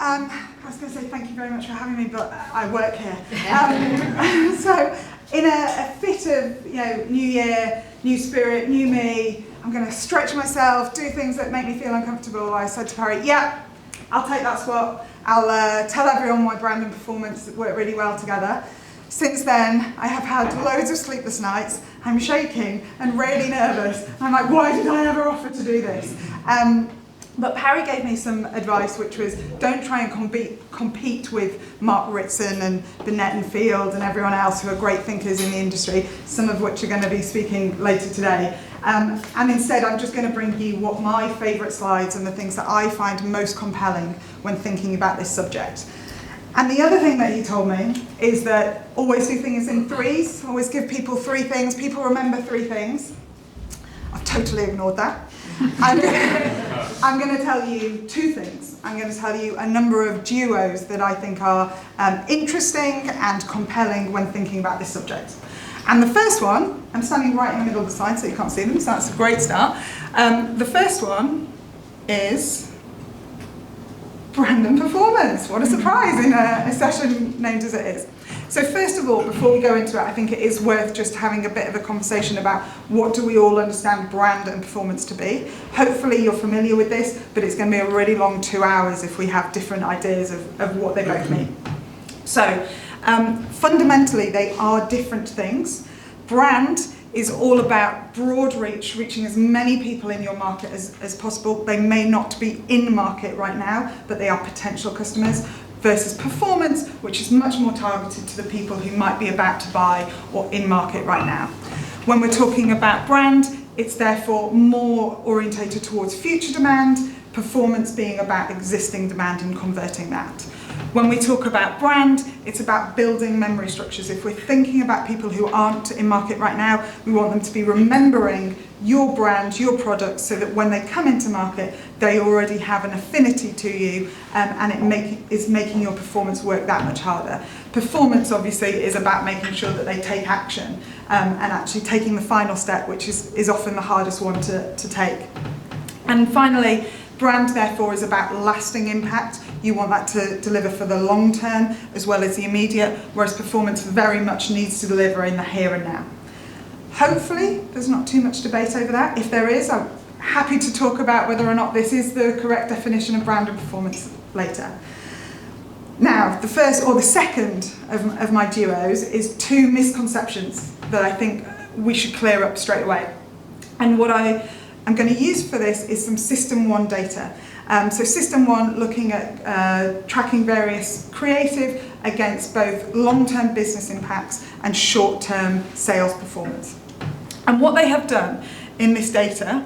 I was going to say thank you very much for having me, but I work here. So, in a fit of new year, new spirit, new me, I'm going to stretch myself, do things that make me feel uncomfortable. I said to Parry, yeah, I'll take that spot. I'll tell everyone my brand and performance work really well together. Since then, I have had loads of sleepless nights. I'm shaking and really nervous. I'm like, why did I ever offer to do this? But Parry gave me some advice, which was don't try and compete with Mark Ritson and Burnett and Field and everyone else who are great thinkers in the industry, some of which are going to be speaking later today. And instead, I'm just going to bring you what my favourite slides and the things that I find most compelling when thinking about this subject. And the other thing that he told me is that always do things in threes, always give people three things. People remember three things. I've totally ignored that. I'm going to tell you two things. I'm going to tell you a number of duos that I think are interesting and compelling when thinking about this subject. And the first one, I'm standing right in the middle of the slide so you can't see them, so that's a great start. The first one is brand and performance. What a surprise in a session named as it is. So first of all, before we go into it, I think it is worth just having a bit of a conversation about what do we all understand brand and performance to be. Hopefully you're familiar with this, but it's going to be a really long 2 hours if we have different ideas of what they both mean. So fundamentally, they are different things. Brand is all about broad reach, reaching as many people in your market as possible. They may not be in market right now, but they are potential customers. Versus performance, which is much more targeted to the people who might be about to buy or in market right now. When we're talking about brand, it's therefore more orientated towards future demand, performance being about existing demand and converting that. When we talk about brand, it's about building memory structures. If we're thinking about people who aren't in market right now, we want them to be remembering your brand, your product, so that when they come into market, they already have an affinity to you, and it is making your performance work that much harder. Performance, obviously, is about making sure that they take action, and actually taking the final step, which is often the hardest one to take. And finally, brand, therefore, is about lasting impact. You want that to deliver for the long term as well as the immediate, whereas performance very much needs to deliver in the here and now. Hopefully, there's not too much debate over that. If there is, I'm happy to talk about whether or not this is the correct definition of brand and performance later. Now, the first or the second of my duos is two misconceptions that I think we should clear up straight away. And what I'm going to use for this is some System 1 data. So System 1 looking at tracking various creative against both long-term business impacts and short-term sales performance. And what they have done in this data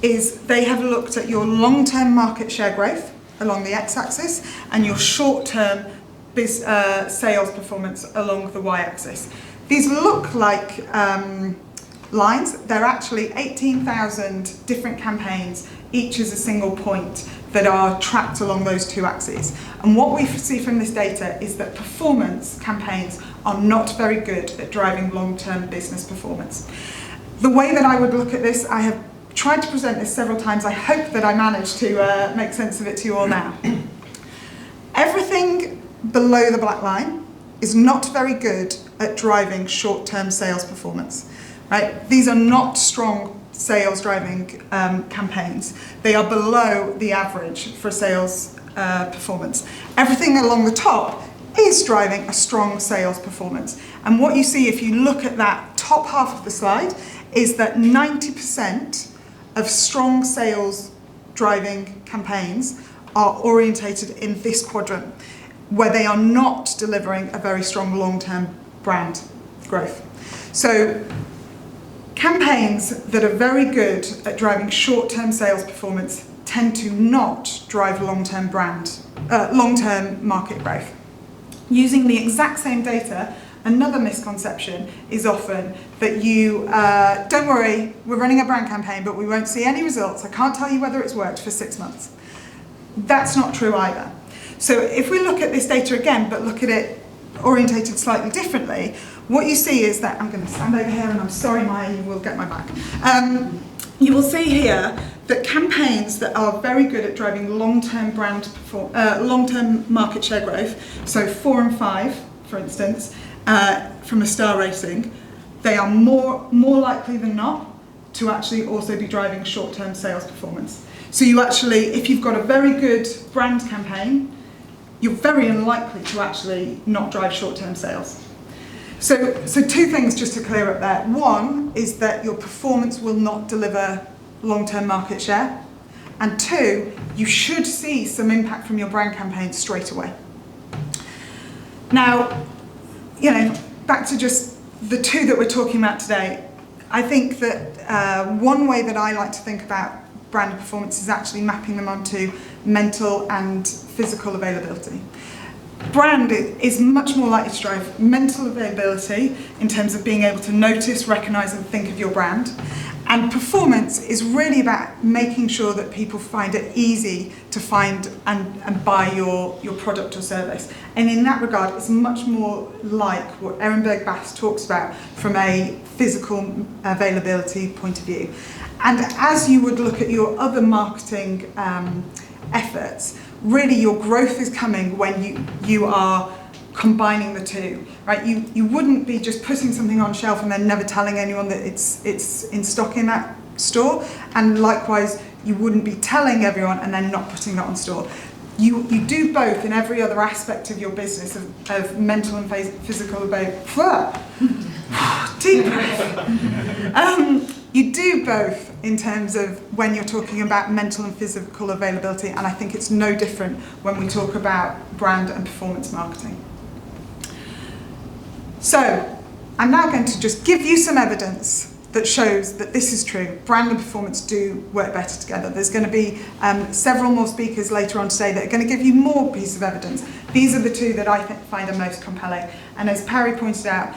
is they have looked at your long-term market share growth along the x-axis and your short-term sales performance along the y-axis. These look like lines. They're actually 18,000 different campaigns, each as a single point, that are tracked along those two axes. And what we see from this data is that performance campaigns are not very good at driving long-term business performance. The way that I would look at this, I have tried to present this several times. I hope that I managed to make sense of it to you all now. Everything below the black line is not very good at driving short-term sales performance. Right? These are not strong sales driving campaigns. They are below the average for sales performance. Everything along the top is driving a strong sales performance. And what you see if you look at that top half of the slide is that 90% of strong sales driving campaigns are orientated in this quadrant, where they are not delivering a very strong long-term brand growth. So campaigns that are very good at driving short-term sales performance tend to not drive long-term market growth. Using the exact same data, another misconception is often that you, don't worry, we're running a brand campaign, but we won't see any results. I can't tell you whether it's worked for 6 months. That's not true either. So if we look at this data again, but look at it orientated slightly differently, what you see is that, I'm going to stand over here and I'm sorry Maya, you will get my back. You will see here that campaigns that are very good at driving long-term long-term market share growth, so 4 and 5, for instance, from a star rating, they are more likely than not to actually also be driving short-term sales performance. So you actually, if you've got a very good brand campaign, you're very unlikely to actually not drive short-term sales. So 2 things just to clear up there. One is that your performance will not deliver long-term market share. And 2, you should see some impact from your brand campaign straight away. Now, back to just the 2 that we're talking about today, I think that one way that I like to think about brand performance is actually mapping them onto mental and physical availability. Brand is much more likely to drive mental availability in terms of being able to notice, recognise and think of your brand. And performance is really about making sure that people find it easy to find and buy your product or service. And in that regard, it's much more like what Ehrenberg Bass talks about from a physical availability point of view. And as you would look at your other marketing efforts, really your growth is coming when you are combining the 2, right? You wouldn't be just putting something on shelf and then never telling anyone that it's in stock in that store, and likewise you wouldn't be telling everyone and then not putting that on store. You do both in every other aspect of your business of mental and physical deep breath. You do both in terms of when you're talking about mental and physical availability, and I think it's no different when we talk about brand and performance marketing. So, I'm now going to just give you some evidence that shows that this is true. Brand and performance do work better together. There's going to be several more speakers later on today that are going to give you more pieces of evidence. These are the 2 that I find are most compelling. And as Parry pointed out,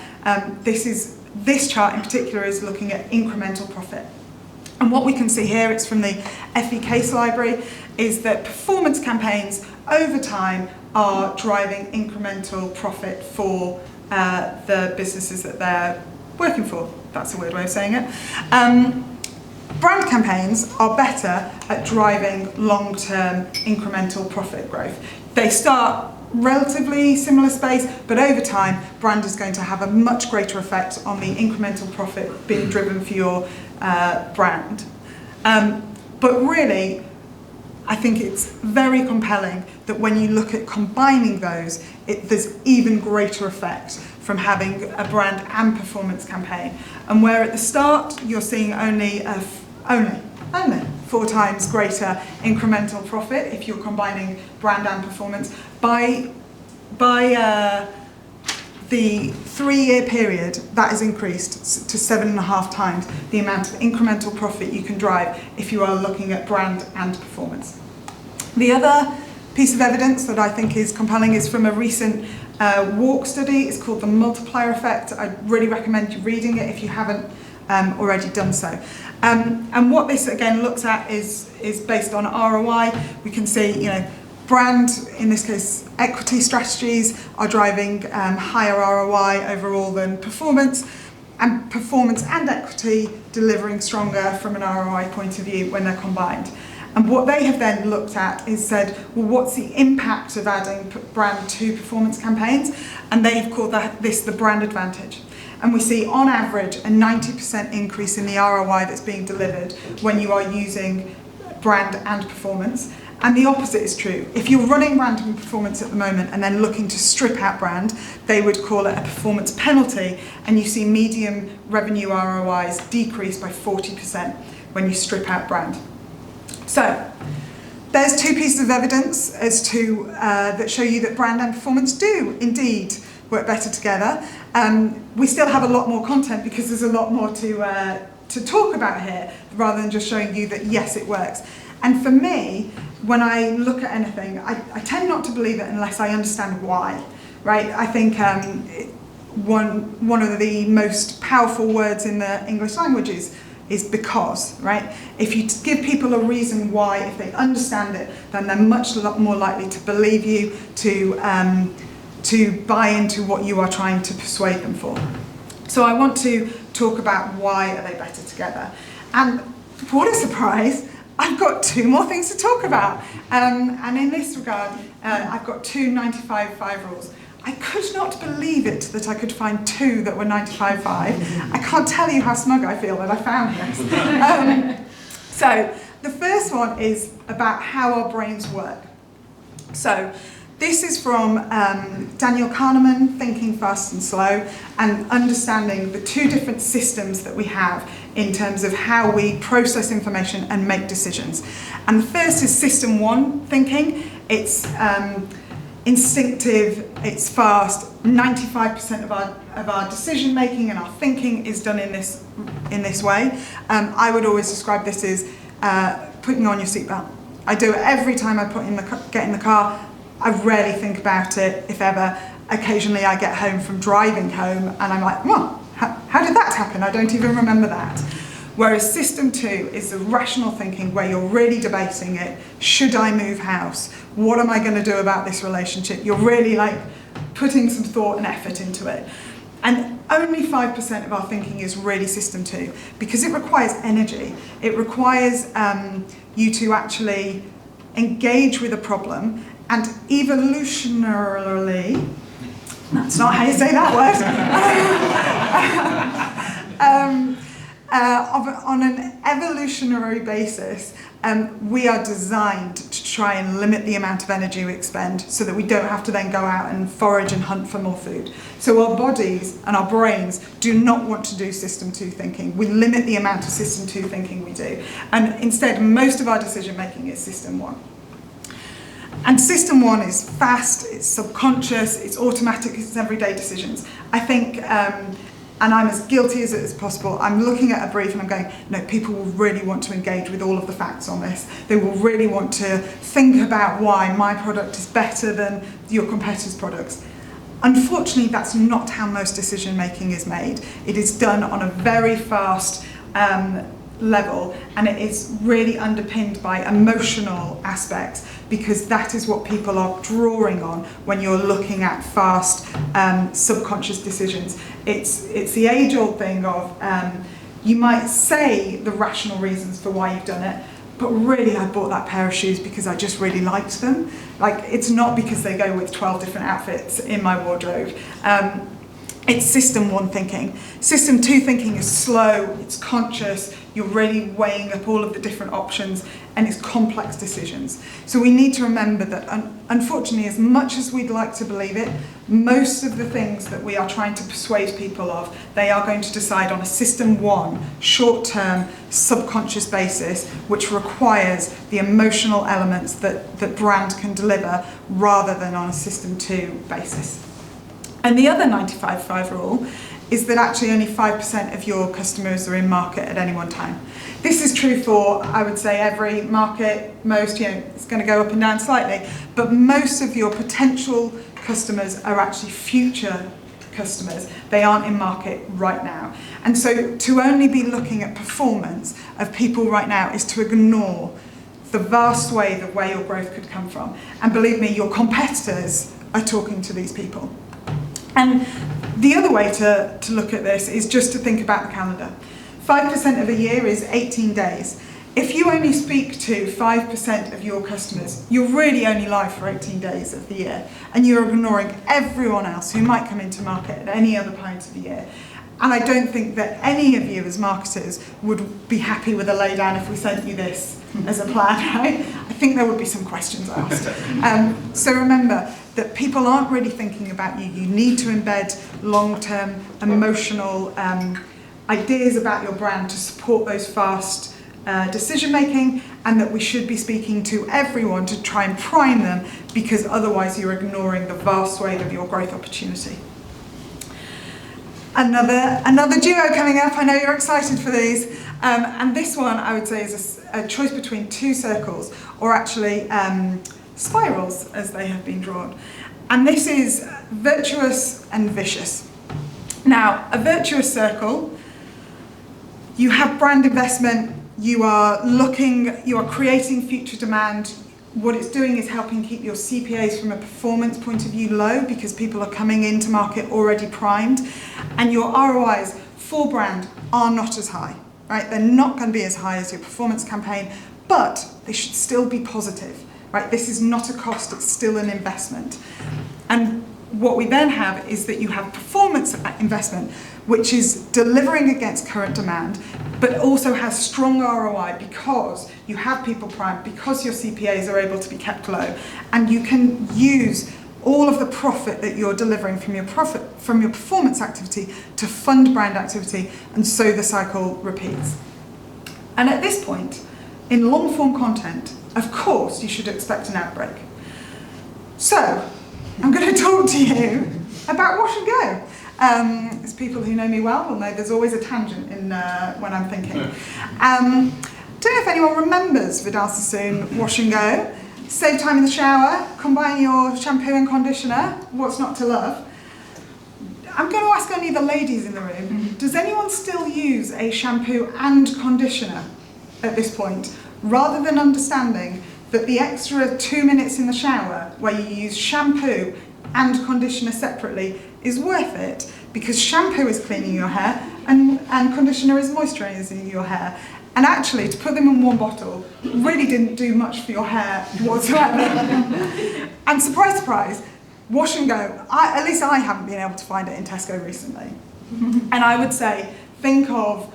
this chart in particular is looking at incremental profit. And what we can see here, it's from the FE Case Library, is that performance campaigns over time are driving incremental profit for the businesses that they're working for. That's a weird way of saying it. Brand campaigns are better at driving long-term incremental profit growth. They start relatively similar space, but over time, brand is going to have a much greater effect on the incremental profit being driven for your brand. But really, I think it's very compelling that when you look at combining those, there's even greater effect from having a brand and performance campaign. And where at the start you're seeing only 4 times greater incremental profit if you're combining brand and performance, by the 3-year period, that has increased to 7.5 times the amount of incremental profit you can drive if you are looking at brand and performance. The other piece of evidence that I think is compelling is from a recent WARC study. It's called the multiplier effect. I really recommend you reading it if you haven't already done so. And what this again looks at is based on ROI. We can see, brand, in this case equity strategies, are driving higher ROI overall than performance, and performance and equity delivering stronger from an ROI point of view when they're combined. And what they have then looked at is said, well, what's the impact of adding brand to performance campaigns? And they've called this the brand advantage. And we see on average a 90% increase in the ROI that's being delivered when you are using brand and performance. And the opposite is true. If you're running brand and performance at the moment and then looking to strip out brand, they would call it a performance penalty, and you see medium revenue ROIs decrease by 40% when you strip out brand. So there's 2 pieces of evidence as to that show you that brand and performance do indeed work better together. We still have a lot more content because there's a lot more to talk about here, rather than just showing you that yes, it works. And for me, when I look at anything, I tend not to believe it unless I understand why, right? I think one of the most powerful words in the English language is because, right? If you give people a reason why, if they understand it, then they're much more likely to believe you, to buy into what you are trying to persuade them for. So I want to talk about why are they better together. And what a surprise, I've got 2 more things to talk about. And in this regard, I've got 2 95-5 rules. I could not believe it that I could find 2 that were 95-5. I can't tell you how smug I feel that I found this. So the first one is about how our brains work. So this is from Daniel Kahneman, Thinking Fast and Slow, and understanding the 2 different systems that we have in terms of how we process information and make decisions. And the first is system 1 thinking. It's instinctive, it's fast. 95% of our decision making and our thinking is done in this way. I would always describe this as putting on your seatbelt. I do it every time I get in the car. I rarely think about it, if ever. Occasionally I get home from driving home and I'm like, well, how did that happen? I don't even remember that. Whereas system 2 is the rational thinking where you're really debating it. Should I move house? What am I going to do about this relationship? You're really like putting some thought and effort into it. And only 5% of our thinking is really system 2 because it requires energy. It requires you to actually engage with a problem, and evolutionarily, that's not how you say that word, on an evolutionary basis, we are designed to try and limit the amount of energy we expend so that we don't have to then go out and forage and hunt for more food. So our bodies and our brains do not want to do system 2 thinking. We limit the amount of system 2 thinking we do. And instead, most of our decision making is system 1. And system 1 is fast, it's subconscious, it's automatic, it's everyday decisions. I think, and I'm as guilty as it is possible, I'm looking at a brief and I'm going, no, people will really want to engage with all of the facts on this. They will really want to think about why my product is better than your competitors' products. Unfortunately, that's not how most decision making is made. It is done on a very fast level, and it is really underpinned by emotional aspects, because that is what people are drawing on when you're looking at fast subconscious decisions. It's the age-old thing of you might say the rational reasons for why you've done it, but really I bought that pair of shoes because I just really liked them. Like, it's not because they go with 12 different outfits in my wardrobe. It's system 1 thinking. System 2 thinking is slow, it's conscious, you're really weighing up all of the different options, and it's complex decisions. So we need to remember that, unfortunately, as much as we'd like to believe it, most of the things that we are trying to persuade people of, they are going to decide on a system 1, short-term, subconscious basis, which requires the emotional elements that brand can deliver, rather than on a system 2 basis. And the other 95-5 rule is that actually only 5% of your customers are in market at any one time. This is true for, I would say, every market. Most, it's going to go up and down slightly, but most of your potential customers are actually future customers. They aren't in market right now. And so to only be looking at performance of people right now is to ignore the vast swathe of where your growth could come from. And believe me, your competitors are talking to these people. And the other way to look at this is just to think about the calendar. 5% of a year is 18 days. If you only speak to 5% of your customers, you're really only live for 18 days of the year, and you're ignoring everyone else who might come into market at any other point of the year. And I don't think that any of you as marketers would be happy with a laydown if we sent you this as a plan, right? I think there would be some questions asked. So remember that people aren't really thinking about you. You need to embed long-term emotional ideas about your brand to support those fast decision-making, and that we should be speaking to everyone to try and prime them, because otherwise you're ignoring the vast swathe of your growth opportunity. Another duo coming up. I know you're excited for these. And this one, I would say, is a choice between 2 circles, or actually spirals, as they have been drawn. And this is virtuous and vicious. Now, a virtuous circle, you have brand investment, you are creating future demand. What it's doing is helping keep your CPAs from a performance point of view low, because people are coming into market already primed, and your ROIs for brand are not as high. right? They're not going to be as high as your performance campaign, but they should still be positive, right? This is not a cost, it's still an investment. And what we then have is that you have performance investment, which is delivering against current demand, but also has strong ROI because you have people primed, because your CPAs are able to be kept low, and you can use all of the profit that you're delivering from your performance activity to fund brand activity, and so the cycle repeats. And at this point, in long form content, of course, you should expect an ad break. So, I'm going to talk to you about Wash and Go. As people who know me well will know, there's always a tangent in when I'm thinking. Don't know if anyone remembers Vidal Sassoon Wash and Go. Save time in the shower, combine your shampoo and conditioner, what's not to love? I'm going to ask only the ladies in the room, does anyone still use a shampoo and conditioner at this point, rather than understanding that the extra 2 minutes in the shower where you use shampoo and conditioner separately is worth it, because shampoo is cleaning your hair and conditioner is moisturising your hair. And actually, to put them in one bottle really didn't do much for your hair whatsoever. And surprise, surprise, Wash and Go, at least I haven't been able to find it in Tesco recently. And I would say, think of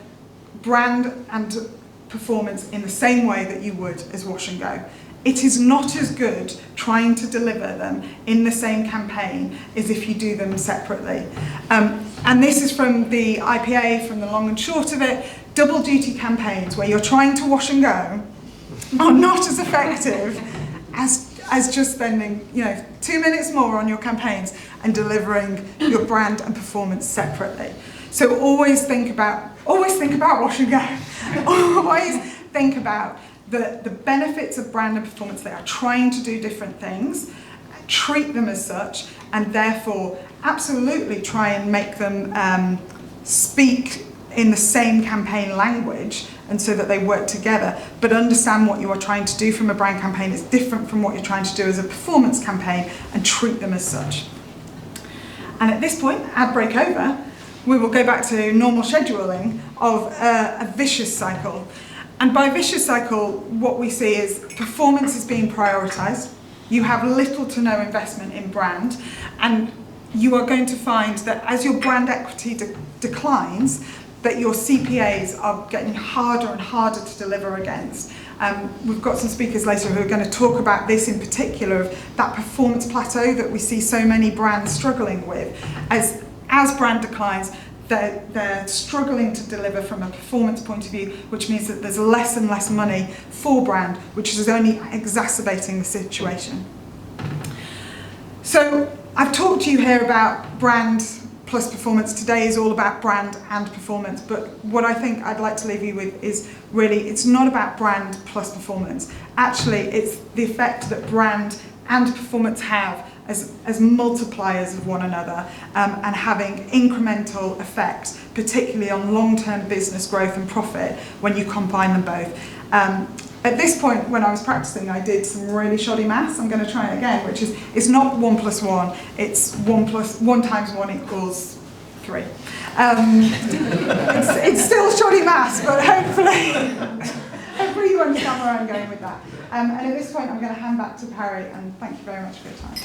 brand and performance in the same way that you would as Wash and Go. It is not as good trying to deliver them in the same campaign as if you do them separately. And this is from the IPA, from the long and short of it. Double duty campaigns where you're trying to wash and go are not as effective as just spending 2 minutes more on your campaigns and delivering your brand and performance separately. So always think about wash and go. Always think about the benefits of brand and performance. They are trying to do different things, treat them as such, and therefore absolutely try and make them speak in the same campaign language, and so that they work together, but understand what you are trying to do from a brand campaign is different from what you're trying to do as a performance campaign, and treat them as such. And at this point, ad break over, we will go back to normal scheduling of a vicious cycle. And by vicious cycle, what we see is performance is being prioritised. You have little to no investment in brand, and you are going to find that as your brand equity declines, that your CPAs are getting harder and harder to deliver against. We've got some speakers later who are going to talk about this in particular, of that performance plateau that we see so many brands struggling with. As brand declines, they're struggling to deliver from a performance point of view, which means that there's less and less money for brand, which is only exacerbating the situation. So I've talked to you here about brand plus performance. Today is all about brand and performance, but what I think I'd like to leave you with is really, it's not about brand plus performance. Actually, it's the effect that brand and performance have as multipliers of one another, and having incremental effects, particularly on long-term business growth and profit when you combine them both. At this point, when I was practicing, I did some really shoddy maths. I'm going to try it again, which is, it's not 1 plus 1, it's 1 times 1 equals 3. It's still shoddy maths, but hopefully you understand where I'm going with that. And at this point, I'm going to hand back to Parry, and thank you very much for your time.